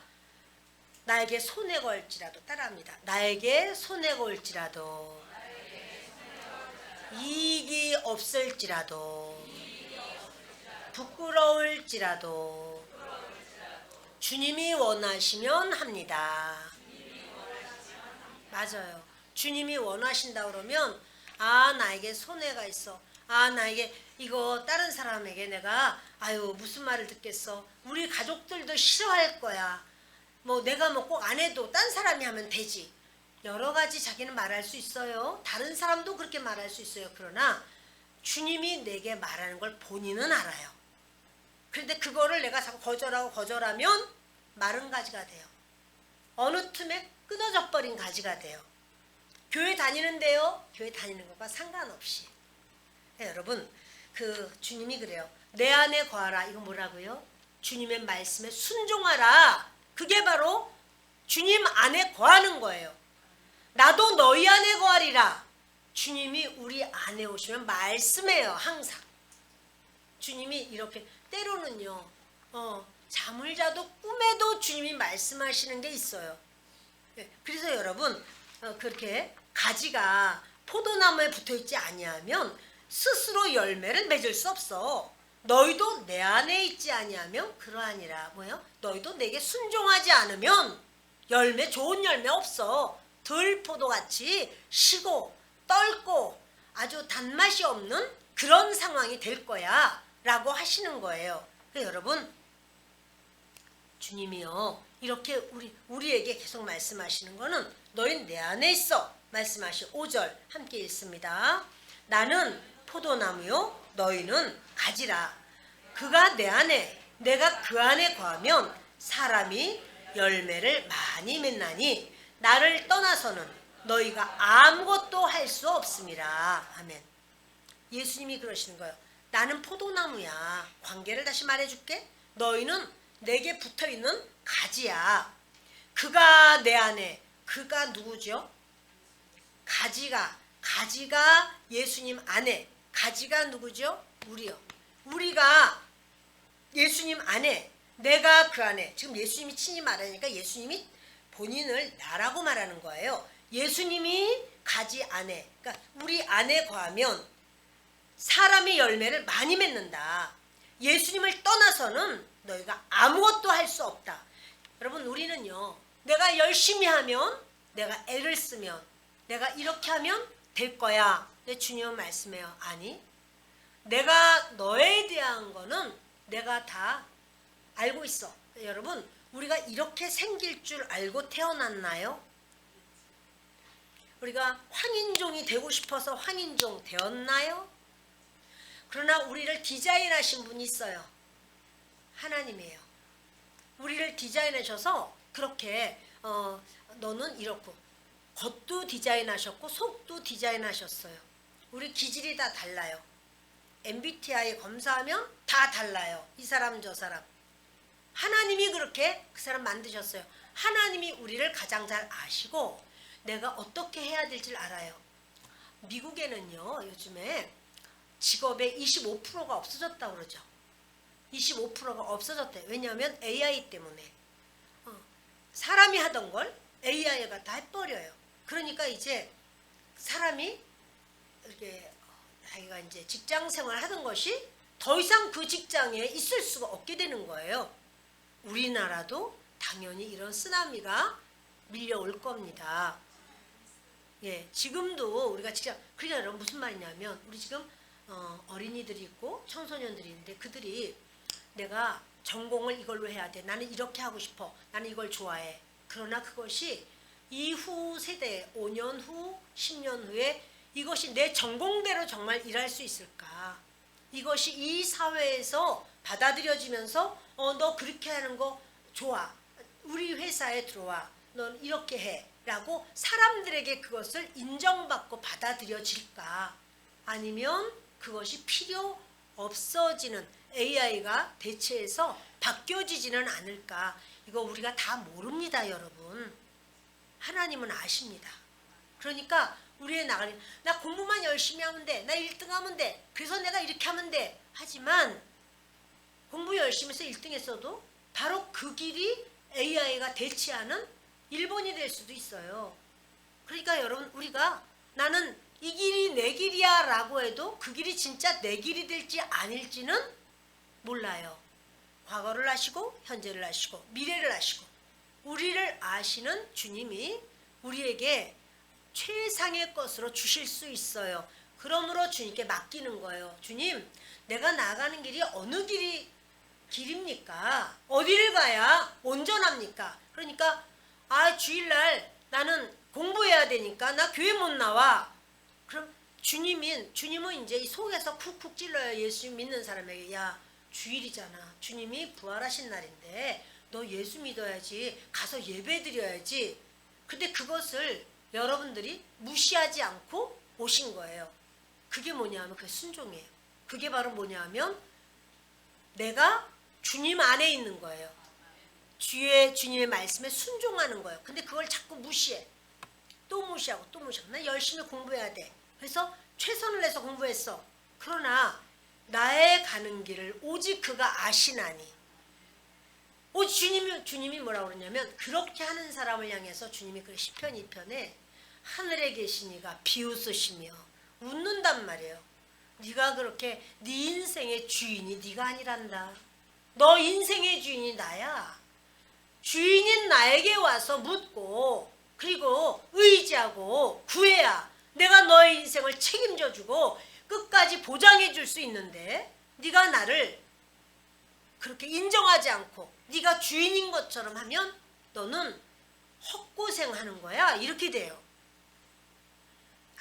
나에게 손에 걸지라도 따라합니다. 나에게 손에 걸지라도 이익이 없을지라도 부끄러울지라도 주님이 원하시면 합니다. 맞아요. 주님이 원하신다 그러면 나에게 손해가 있어. 나에게 이거 다른 사람에게 내가 무슨 말을 듣겠어. 우리 가족들도 싫어할 거야. 뭐 내가 뭐 꼭 안 해도 딴 사람이 하면 되지. 여러 가지 자기는 말할 수 있어요. 다른 사람도 그렇게 말할 수 있어요. 그러나 주님이 내게 말하는 걸 본인은 알아요. 그런데 그거를 내가 자꾸 거절하면 마른 가지가 돼요. 어느 틈에 끊어져 버린 가지가 돼요. 교회 다니는데요. 교회 다니는 것과 상관없이. 네, 여러분 그 주님이 그래요. 내 안에 거하라. 이거 뭐라고요? 주님의 말씀에 순종하라. 그게 바로 주님 안에 거하는 거예요. 나도 너희 안에 거하리라. 주님이 우리 안에 오시면 말씀해요. 항상. 주님이 이렇게 때로는요. 잠을 자도 꿈에도 주님이 말씀하시는 게 있어요. 그래서 여러분 그렇게 가지가 포도나무에 붙어있지 아니하면 스스로 열매를 맺을 수 없어. 너희도 내 안에 있지 아니하면 그러하니라. 뭐요? 너희도 내게 순종하지 않으면 열매, 좋은 열매 없어. 들포도같이 시고 떫고 아주 단맛이 없는 그런 상황이 될 거야 라고 하시는 거예요. 여러분 주님이요 이렇게 우리에게 계속 말씀하시는 거는 너희는 내 안에 있어 말씀하시 5절 함께 읽습니다. 나는 포도나무요 너희는 가지라. 그가 내 안에 내가 그 안에 거하면 사람이 열매를 많이 맺나니 나를 떠나서는 너희가 아무것도 할 수 없음이라. 아멘. 예수님이 그러시는 거예요. 나는 포도나무야. 관계를 다시 말해줄게. 너희는 내게 붙어있는 가지야. 그가 내 안에. 그가 누구죠? 가지가 예수님 안에. 가지가 누구죠? 우리요. 우리가 예수님 안에, 내가 그 안에. 지금 예수님이 친히 말하니까 예수님이 본인을 나라고 말하는 거예요. 예수님이 가지 안에, 그러니까 우리 안에 거하면 사람이 열매를 많이 맺는다. 예수님을 떠나서는 너희가 아무것도 할 수 없다. 여러분 우리는요. 내가 열심히 하면, 내가 애를 쓰면, 내가 이렇게 하면 될 거야. 근데 주님은 말씀해요. 아니, 내가 너에 대한 거는 내가 다 알고 있어. 여러분 우리가 이렇게 생길 줄 알고 태어났나요? 우리가 황인종이 되고 싶어서 황인종 되었나요? 그러나 우리를 디자인하신 분이 있어요. 하나님이에요. 우리를 디자인하셔서 그렇게 너는 이렇고 겉도 디자인하셨고 속도 디자인하셨어요. 우리 기질이 다 달라요. MBTI 검사하면 다 달라요. 이 사람 저 사람. 하나님이 그렇게 그 사람 만드셨어요. 하나님이 우리를 가장 잘 아시고 내가 어떻게 해야 될지 알아요. 미국에는요 요즘에 직업의 25%가 없어졌다고 그러죠. 25%가 없어졌대. 왜냐하면 AI 때문에. 사람이 하던 걸 AI가 다 해버려요. 그러니까 이제 사람이 이렇게 자기가 이제 직장 생활 하던 것이 더 이상 그 직장에 있을 수가 없게 되는 거예요. 우리나라도 당연히 이런 쓰나미가 밀려올 겁니다. 예, 지금도 우리가 직장, 그러니까 여러분 무슨 말이냐면 우리 지금 어린이들이 있고 청소년들이 있는데 그들이 내가 전공을 이걸로 해야 돼. 나는 이렇게 하고 싶어. 나는 이걸 좋아해. 그러나 그것이 이후 세대 5년 후 10년 후에 이것이 내 전공대로 정말 일할 수 있을까? 이것이 이 사회에서 받아들여지면서 너 그렇게 하는 거 좋아. 우리 회사에 들어와. 넌 이렇게 해. 라고 사람들에게 그것을 인정받고 받아들여질까? 아니면 그것이 필요 없어지는 AI가 대체해서 바뀌어지지는 않을까? 이거 우리가 다 모릅니다, 여러분. 하나님은 아십니다. 그러니까 우리의 나가는 나 공부만 열심히 하면 돼. 나 1등 하면 돼. 그래서 내가 이렇게 하면 돼. 하지만 공부 열심히 해서 1등 했어도 바로 그 길이 AI가 대체하는 1번이 될 수도 있어요. 그러니까 여러분 우리가 나는 이 길이 내 길이야 라고 해도 그 길이 진짜 내 길이 될지 아닐지는 몰라요. 과거를 아시고 현재를 아시고 미래를 아시고 우리를 아시는 주님이 우리에게 최상의 것으로 주실 수 있어요. 그러므로 주님께 맡기는 거예요. 주님, 내가 나가는 길이 어느 길입니까? 어디를 가야 온전합니까? 그러니까 주일날 나는 공부해야 되니까 나 교회 못 나와. 그럼 주님은 이제 이 속에서 쿡쿡 찔러요. 예수 믿는 사람에게. 야, 주일이잖아. 주님이 부활하신 날인데 너 예수 믿어야지. 가서 예배 드려야지. 근데 그것을 여러분들이 무시하지 않고 오신 거예요. 그게 뭐냐면 그게 순종이에요. 그게 바로 뭐냐면 내가 주님 안에 있는 거예요. 주님의 말씀에 순종하는 거예요. 근데 그걸 자꾸 무시해. 또 무시하고 또 무시하고. 나 열심히 공부해야 돼. 그래서 최선을 내서 공부했어. 그러나 나의 가는 길을 오직 그가 아시나니. 주님이 뭐라고 그러냐면 그렇게 하는 사람을 향해서 주님이 그 시편 2편에 하늘에 계신 이가 비웃으시며 웃는단 말이에요. 네가 그렇게 네 인생의 주인이 네가 아니란다. 너 인생의 주인이 나야. 주인인 나에게 와서 묻고 그리고 의지하고 구해야 내가 너의 인생을 책임져 주고 끝까지 보장해 줄 수 있는데 네가 나를 그렇게 인정하지 않고 네가 주인인 것처럼 하면 너는 헛고생하는 거야. 이렇게 돼요.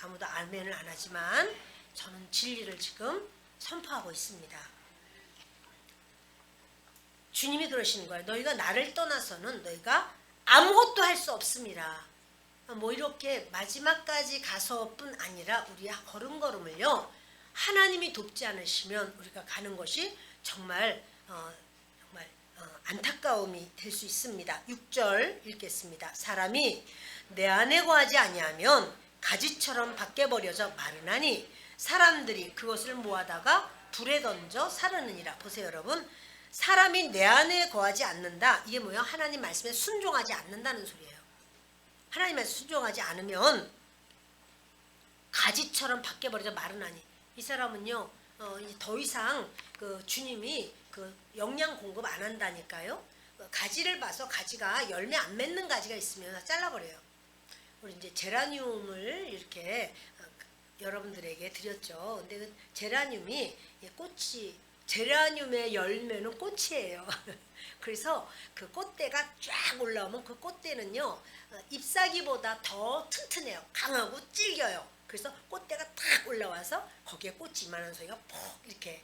아무도 아멘을 안 하지만 저는 진리를 지금 선포하고 있습니다. 주님이 그러시는 거예요. 너희가 나를 떠나서는 너희가 아무것도 할 수 없습니다. 뭐 이렇게 마지막까지 가서뿐 아니라 우리 걸음걸음을요. 하나님이 돕지 않으시면 우리가 가는 것이 정말 안타까움이 될 수 있습니다. 6절 읽겠습니다. 사람이 내 안에 거하지 아니하면 가지처럼 밖에 버려져 마르나니 사람들이 그것을 모아다가 불에 던져 사르느니라. 보세요 여러분. 사람이 내 안에 거하지 않는다. 이게 뭐예요? 하나님 말씀에 순종하지 않는다는 소리예요. 하나님 말씀에 순종하지 않으면 가지처럼 밖에 버려져 마르나니. 이 사람은요 이제 더 이상 그 주님이 그 영양 공급 안 한다니까요. 가지를 봐서 가지가 열매 안 맺는 가지가 있으면 잘라버려요. 우리 이제 제라늄을 이렇게 여러분들에게 드렸죠. 근데 그 제라늄이 꽃이 제라늄의 열매는 꽃이에요. 그래서 그 꽃대가 쫙 올라오면 그 꽃대는요 잎사귀보다 더 튼튼해요. 강하고 질겨요. 그래서 꽃대가 탁 올라와서 거기에 꽃이 이만한 소리가 푹 이렇게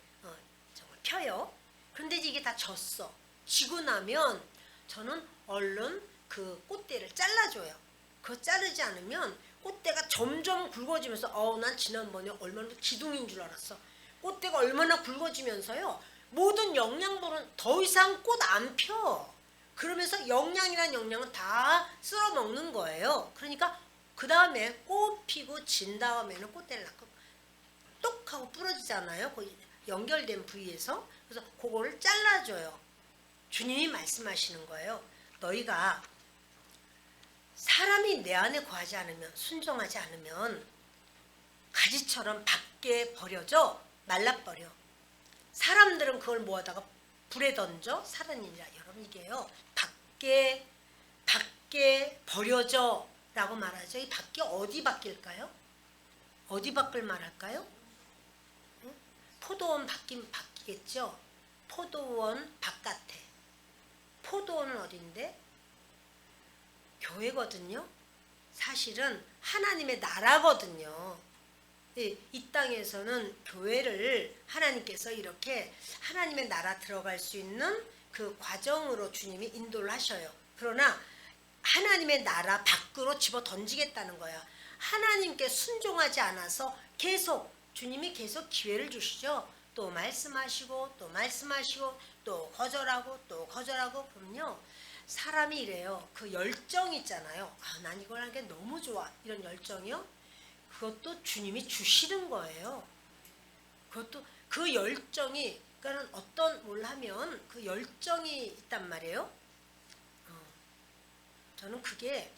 정말 펴요. 그런데 이게 다 졌어. 지고 나면 저는 얼른 그 꽃대를 잘라줘요. 그거 자르지 않으면 꽃대가 점점 굵어지면서 난 지난번에 얼마나 기둥인 줄 알았어. 꽃대가 얼마나 굵어지면서요. 모든 영양분은 더 이상 꽃 안 펴. 그러면서 영양이란 영양은 다 쓸어먹는 거예요. 그러니까 그 다음에 꽃 피고 진 다음에는 꽃대를 낳고 똑 하고 부러지잖아요. 그 연결된 부위에서. 그래서 그거를 잘라줘요. 주님이 말씀하시는 거예요. 너희가 사람이 내 안에 거하지 않으면 순종하지 않으면 가지처럼 밖에 버려져 말라버려. 사람들은 그걸 모아다가 불에 던져 사르니라. 여러분 이게요. 밖에 버려져 라고 말하죠. 이 밖에 어디 밖일까요? 어디 밖을 말할까요? 응? 포도원 밖이겠죠. 포도원 바깥에. 포도원은 어딘데? 교회거든요. 사실은 하나님의 나라거든요. 이 땅에서는 교회를 하나님께서 이렇게 하나님의 나라 들어갈 수 있는 그 과정으로 주님이 인도를 하셔요. 그러나 하나님의 나라 밖으로 집어 던지겠다는 거야. 하나님께 순종하지 않아서 주님이 계속 기회를 주시죠. 또 말씀하시고 또 말씀하시고 또 거절하고 그럼요. 사람이 이래요. 그 열정이 있잖아요. 난 이걸 하는 게 너무 좋아. 이런 열정이요. 그것도 주님이 주시는 거예요. 그것도 그 열정이 그러니까 어떤 뭘 하면 그 열정이 있단 말이에요. 저는 그게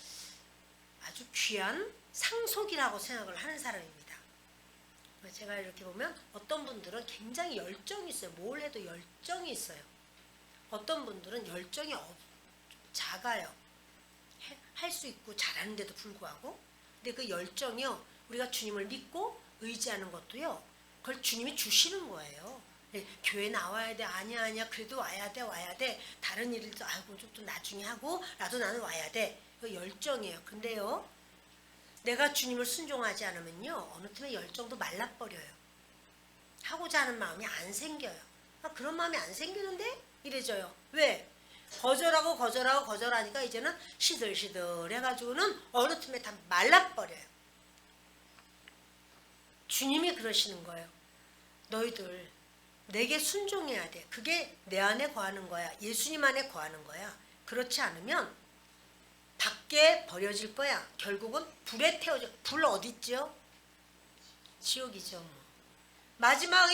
아주 귀한 상속이라고 생각을 하는 사람입니다. 제가 이렇게 보면 어떤 분들은 굉장히 열정이 있어요. 뭘 해도 열정이 있어요. 어떤 분들은 열정이 작아요. 할 수 있고 잘하는데도 불구하고. 근데 그 열정이요. 우리가 주님을 믿고 의지하는 것도요. 그걸 주님이 주시는 거예요. 교회 나와야 돼. 아니야. 그래도 와야 돼. 다른 일도 좀 나중에 하고 나는 와야 돼. 그 열정이에요. 근데요. 내가 주님을 순종하지 않으면요. 어느 틈에 열정도 말라버려요. 하고자 하는 마음이 안 생겨요. 그런 마음이 안 생기는데 이래져요. 왜? 거절하고 거절하고 거절하니까 이제는 시들시들 해가지고는 어느 틈에 다 말라버려요. 주님이 그러시는 거예요. 너희들 내게 순종해야 돼. 그게 내 안에 거하는 거야. 예수님 안에 거하는 거야. 그렇지 않으면 밖에 버려질 거야. 결국은 불에 태워져. 불 어디 있죠? 지옥이죠. 마지막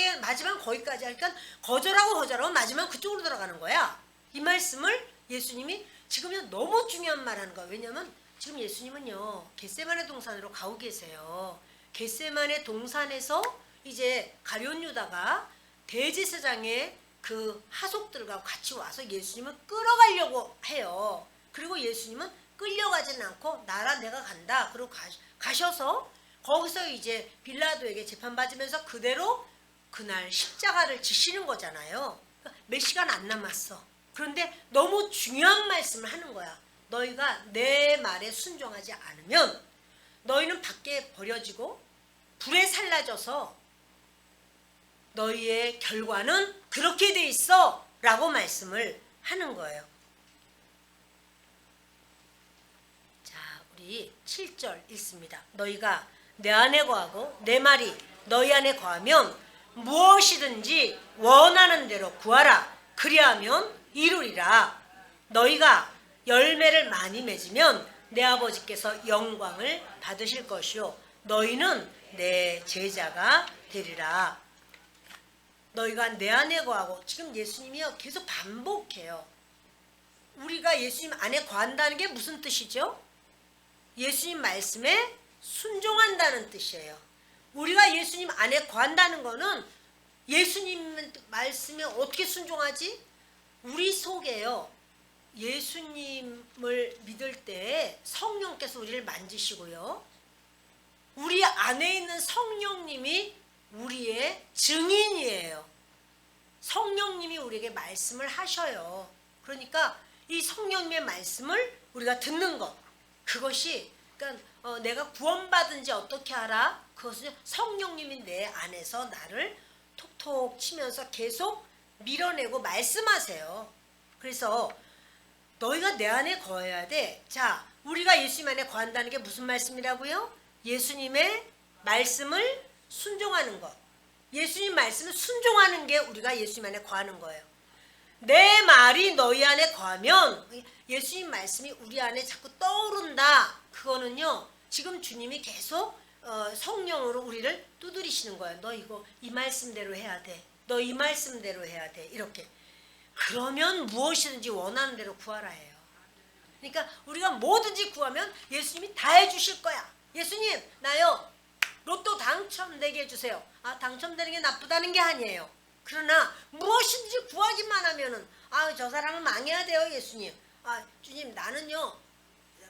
거기까지 하니까 거절하고 마지막 그쪽으로 들어가는 거야. 이 말씀을 예수님이 지금요 너무 중요한 말 하는 거야. 왜냐면 지금 예수님은요 겟세마네 동산으로 가고 계세요. 겟세마네 동산에서 이제 가룟 유다가 대제사장의 그 하속들과 같이 와서 예수님을 끌어가려고 해요. 그리고 예수님은 끌려가지는 않고 나라 내가 간다. 그리고 가셔서 거기서 이제 빌라도에게 재판받으면서 그대로 그날 십자가를 지시는 거잖아요. 몇 시간 안 남았어. 그런데 너무 중요한 말씀을 하는 거야. 너희가 내 말에 순종하지 않으면 너희는 밖에 버려지고 불에 살라져서 너희의 결과는 그렇게 돼 있어 라고 말씀을 하는 거예요. 자, 우리 7절 읽습니다. 너희가 내 안에 거하고 내 말이 너희 안에 거하면 무엇이든지 원하는 대로 구하라. 그리하면 이루리라. 너희가 열매를 많이 맺으면 내 아버지께서 영광을 받으실 것이요 너희는 내 제자가 되리라. 너희가 내 안에 거하고 지금 예수님이요 계속 반복해요. 우리가 예수님 안에 거한다는 게 무슨 뜻이죠? 예수님 말씀에 순종한다는 뜻이에요. 우리가 예수님 안에 거한다는 거는 예수님 말씀에 어떻게 순종하지? 우리 속에요 예수님을 믿을 때 성령께서 우리를 만지시고요 우리 안에 있는 성령님이 우리의 증인이에요. 성령님이 우리에게 말씀을 하셔요. 그러니까 이 성령님의 말씀을 우리가 듣는 것 그것이 그러니까 내가 구원받은지 어떻게 알아? 그것은 성령님이 내 안에서 나를 톡톡 치면서 계속 밀어내고 말씀하세요. 그래서 너희가 내 안에 거해야 돼. 자, 우리가 예수님 안에 거한다는 게 무슨 말씀이라고요? 예수님의 말씀을 순종하는 것. 예수님 말씀을 순종하는 게 우리가 예수님 안에 거하는 거예요. 내 말이 너희 안에 거하면 예수님 말씀이 우리 안에 자꾸 떠오른다. 그거는요. 지금 주님이 계속 성령으로 우리를 두드리시는 거예요. 너 이거 이 말씀대로 해야 돼. 너 이 말씀대로 해야 돼. 이렇게. 그러면 무엇이든지 원하는 대로 구하라 해요. 그러니까 우리가 뭐든지 구하면 예수님이 다 해주실 거야. 예수님 나요 로또 당첨되게 해주세요. 아 당첨되는 게 나쁘다는 게 아니에요. 그러나 무엇이든지 구하기만 하면은 아 저 사람은 망해야 돼요 예수님. 아 주님 나는요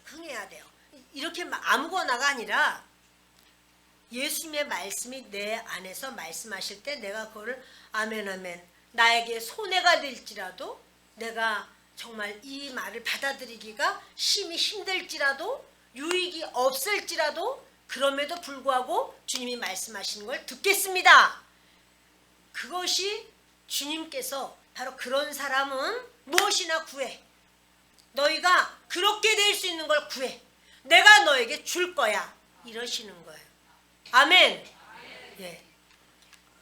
흥해야 돼요. 이렇게 아무거나가 아니라 예수님의 말씀이 내 안에서 말씀하실 때 내가 그거를 아멘 아멘 나에게 손해가 될지라도 내가 정말 이 말을 받아들이기가 심히 힘들지라도 유익이 없을지라도 그럼에도 불구하고 주님이 말씀하시는 걸 듣겠습니다. 그것이 주님께서 바로 그런 사람은 무엇이나 구해. 너희가 그렇게 될 수 있는 걸 구해. 내가 너에게 줄 거야. 이러시는 거예요. 아멘. 예.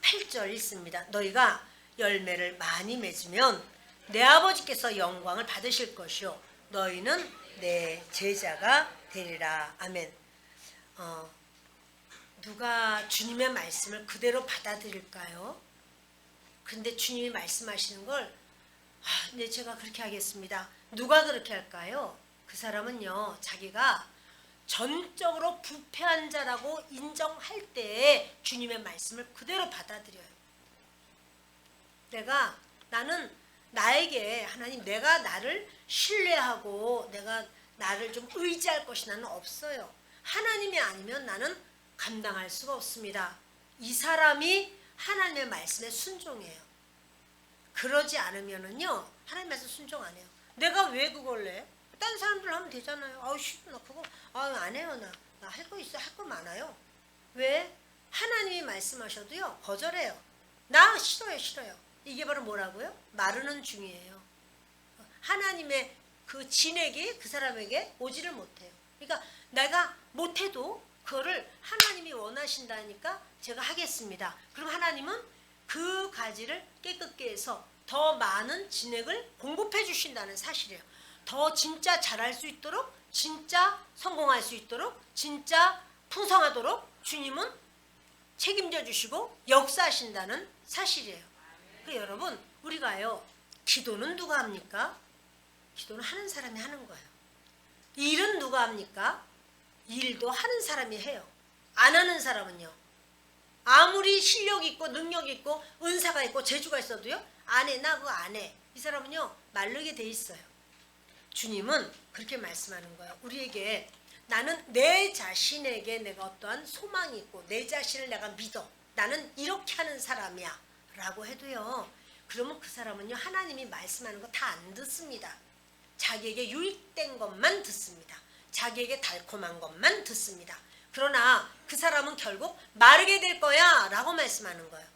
8절 읽습니다. 너희가 열매를 많이 맺으면 내 아버지께서 영광을 받으실 것이요 너희는 내 제자가 되리라. 아멘. 누가 주님의 말씀을 그대로 받아들일까요? 근데 주님이 말씀하시는 걸 네 제가 그렇게 하겠습니다. 누가 그렇게 할까요? 그 사람은요 자기가 전적으로 부패한 자라고 인정할 때 주님의 말씀을 그대로 받아들여요. 나는 나에게 하나님 내가 나를 신뢰하고 내가 나를 좀 의지할 것이 나는 없어요. 하나님이 아니면 나는 감당할 수가 없습니다. 이 사람이 하나님의 말씀에 순종해요. 그러지 않으면은요 하나님 말씀 순종 안 해요. 내가 왜 그걸 해? 딴 사람들 하면 되잖아요. 아우 싫어 나 그거 안 해요. 나 할 거 있어 할 거 많아요. 왜? 하나님이 말씀하셔도요 거절해요. 나 싫어요. 이게 바로 뭐라고요? 마르는 중이에요. 하나님의 그 진액이 그 사람에게 오지를 못해요. 그러니까 내가 못해도 그거를 하나님이 원하신다니까 제가 하겠습니다. 그럼 하나님은 그 가지를 깨끗게 해서 더 많은 진액을 공급해 주신다는 사실이에요. 더 진짜 잘할 수 있도록, 진짜 성공할 수 있도록, 진짜 풍성하도록 주님은 책임져 주시고 역사하신다는 사실이에요. 그 여러분, 우리가요, 기도는 누가 합니까? 기도는 하는 사람이 하는 거예요. 일은 누가 합니까? 일도 하는 사람이 해요. 안 하는 사람은요, 아무리 실력 있고 능력 있고 은사가 있고 재주가 있어도요, 안 해. 나 그거 안 해. 이 사람은요, 마르게 돼 있어요. 주님은 그렇게 말씀하는 거예요. 우리에게 나는 내 자신에게 내가 어떠한 소망이 있고 내 자신을 내가 믿어. 나는 이렇게 하는 사람이야. 라고 해도요, 그러면 그 사람은요, 하나님이 말씀하는 거 다 안 듣습니다. 자기에게 유익된 것만 듣습니다. 자기에게 달콤한 것만 듣습니다. 그러나 그 사람은 결국 마르게 될 거야 라고 말씀하는 거예요.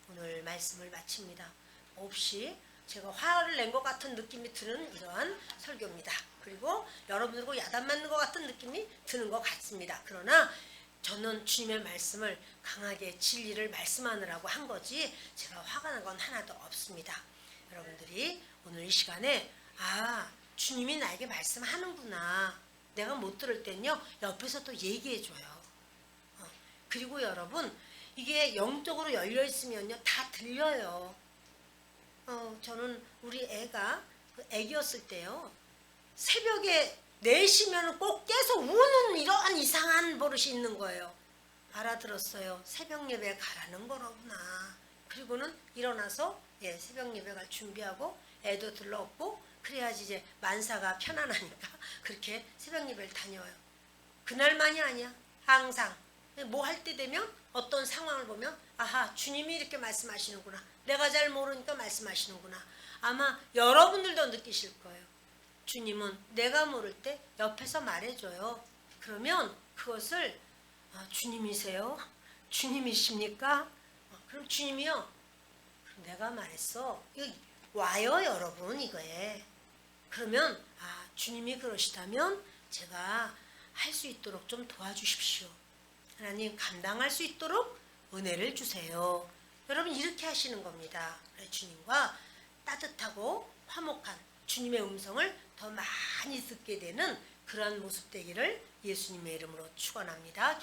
오늘 말씀을 마칩니다. 없이 제가 화를 낸 것 같은 느낌이 드는 이러한 설교입니다. 그리고 여러분들과 야단 맞는 것 같은 느낌이 드는 것 같습니다. 그러나 저는 주님의 말씀을 강하게 진리를 말씀하느라고 한 거지 제가 화가 난 건 하나도 없습니다. 여러분들이 오늘 이 시간에 주님이 나에게 말씀하는구나. 내가 못 들을 땐요, 옆에서 또 얘기해줘요. 그리고 여러분, 이게 영적으로 열려있으면요, 다 들려요. 저는 우리 애가 애기였을 때요, 새벽에 4시면 꼭 깨서 우는 이러한 이상한 버릇이 있는 거예요. 알아들었어요. 새벽 예배 가라는 거로구나. 그리고는 일어나서 새벽 예배 갈 준비하고 애도 들러엎고 그래야지 이제 만사가 편안하니까 그렇게 새벽 예배를 다녀요. 그날만이 아니야. 항상 뭐 할 때 되면 어떤 상황을 보면 주님이 이렇게 말씀하시는구나. 내가 잘 모르니까 말씀하시는구나. 아마 여러분들도 느끼실 거예요. 주님은 내가 모를 때 옆에서 말해줘요. 그러면 그것을 주님이세요? 주님이십니까? 그럼 주님이요. 내가 말했어. 이거 와요 여러분 이거에. 그러면 주님이 그러시다면 제가 할 수 있도록 좀 도와주십시오. 하나님 감당할 수 있도록 은혜를 주세요. 여러분 이렇게 하시는 겁니다. 주님과 따뜻하고 화목한 주님의 음성을 더 많이 듣게 되는 그러한 모습 되기를 예수님의 이름으로 축원합니다.